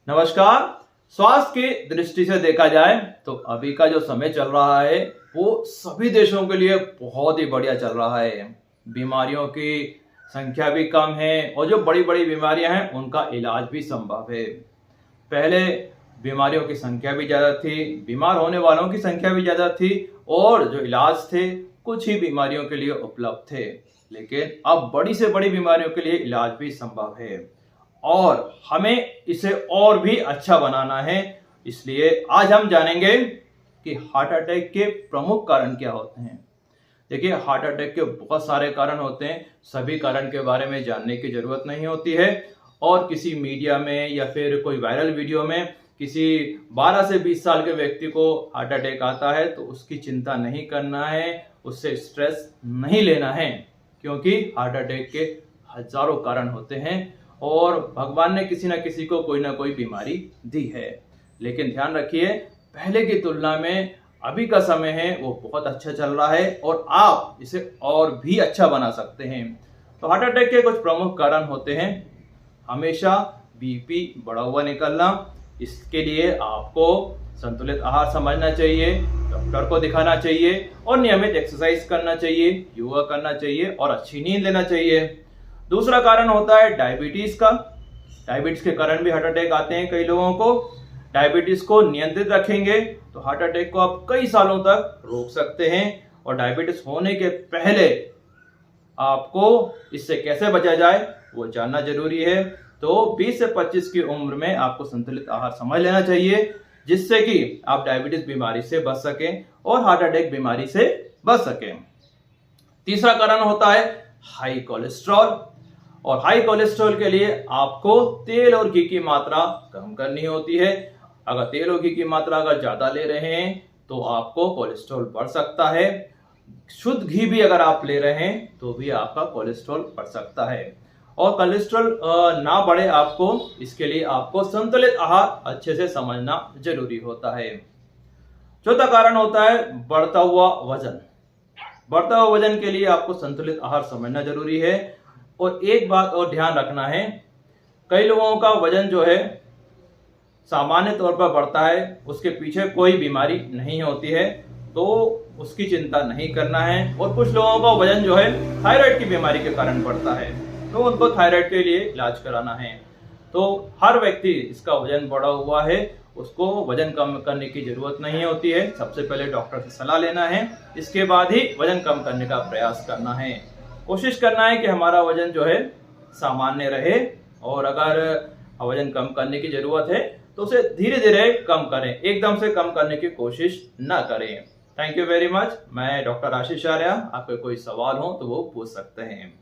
नमस्कार। स्वास्थ्य की दृष्टि से देखा जाए तो अभी का जो समय चल रहा है वो सभी देशों के लिए बहुत ही बढ़िया चल रहा है। बीमारियों की संख्या भी कम है और जो बड़ी बड़ी बीमारियां हैं उनका इलाज भी संभव है। पहले बीमारियों की संख्या भी ज़्यादा थी, बीमार होने वालों की संख्या भी ज़्यादा थी और जो इलाज थे कुछ ही बीमारियों के लिए उपलब्ध थे। लेकिन अब बड़ी से बड़ी बीमारियों के लिए इलाज भी संभव है और हमें इसे और भी अच्छा बनाना है। इसलिए आज हम जानेंगे कि हार्ट अटैक के प्रमुख कारण क्या होते हैं। देखिए, हार्ट अटैक के बहुत सारे कारण होते हैं, सभी कारण के बारे में जानने की जरूरत नहीं होती है और किसी मीडिया में या फिर कोई वायरल वीडियो में किसी 12 से 20 साल के व्यक्ति को हार्ट अटैक आता है तो उसकी चिंता नहीं करना है, उससे स्ट्रेस नहीं लेना है, क्योंकि हार्ट अटैक के हजारों कारण होते हैं और भगवान ने किसी न किसी को कोई ना कोई बीमारी दी है। लेकिन ध्यान रखिए, पहले की तुलना में अभी का समय है वो बहुत अच्छा चल रहा है और आप इसे और भी अच्छा बना सकते हैं। तो हार्ट अटैक के कुछ प्रमुख कारण होते हैं। हमेशा बीपी बढ़ा हुआ निकलना, इसके लिए आपको संतुलित आहार समझना चाहिए, डॉक्टर को दिखाना चाहिए और नियमित एक्सरसाइज करना चाहिए, योगा करना चाहिए और अच्छी नींद लेना चाहिए। दूसरा कारण होता है डायबिटीज का। डायबिटीज के कारण भी हार्ट अटैक आते हैं कई लोगों को। डायबिटीज को नियंत्रित रखेंगे तो हार्ट अटैक को आप कई सालों तक रोक सकते हैं और डायबिटीज होने के पहले आपको इससे कैसे बचा जाए वो जानना जरूरी है। तो 20 से 25 की उम्र में आपको संतुलित आहार समझ लेना चाहिए, जिससे कि आप डायबिटीज बीमारी से बच सकें और हार्ट अटैक बीमारी से बच सकें। तीसरा कारण होता है हाई कोलेस्ट्रॉल और हाई कोलेस्ट्रॉल के लिए आपको तेल और घी की मात्रा कम करनी होती है। अगर तेल और घी की मात्रा अगर ज्यादा ले रहे हैं तो आपको कोलेस्ट्रॉल बढ़ सकता है। शुद्ध घी भी अगर आप ले रहे हैं तो भी आपका कोलेस्ट्रॉल बढ़ सकता है। और कोलेस्ट्रॉल ना बढ़े आपको, इसके लिए आपको संतुलित आहार अच्छे से समझना जरूरी होता है। चौथा कारण होता है बढ़ता हुआ वजन। बढ़ता हुआ वजन के लिए आपको संतुलित आहार समझना जरूरी है। और एक बात और ध्यान रखना है, कई लोगों का वजन जो है सामान्य तौर पर बढ़ता है, उसके पीछे कोई बीमारी नहीं होती है, तो उसकी चिंता नहीं करना है। और कुछ लोगों का वजन जो है थायराइड की बीमारी के कारण बढ़ता है, तो उनको थायराइड के लिए इलाज कराना है। तो हर व्यक्ति इसका वजन बढ़ा हुआ है, उसको वजन कम करने की जरूरत नहीं होती है। सबसे पहले डॉक्टर से सलाह लेना है, इसके बाद ही वजन कम करने का प्रयास करना है। कोशिश करना है कि हमारा वजन जो है सामान्य रहे और अगर वजन कम करने की जरूरत है तो उसे धीरे धीरे कम करें, एकदम से कम करने की कोशिश ना करें। Thank you very much. मैं डॉक्टर आशीष आर्या। आपके कोई सवाल हो तो वो पूछ सकते हैं।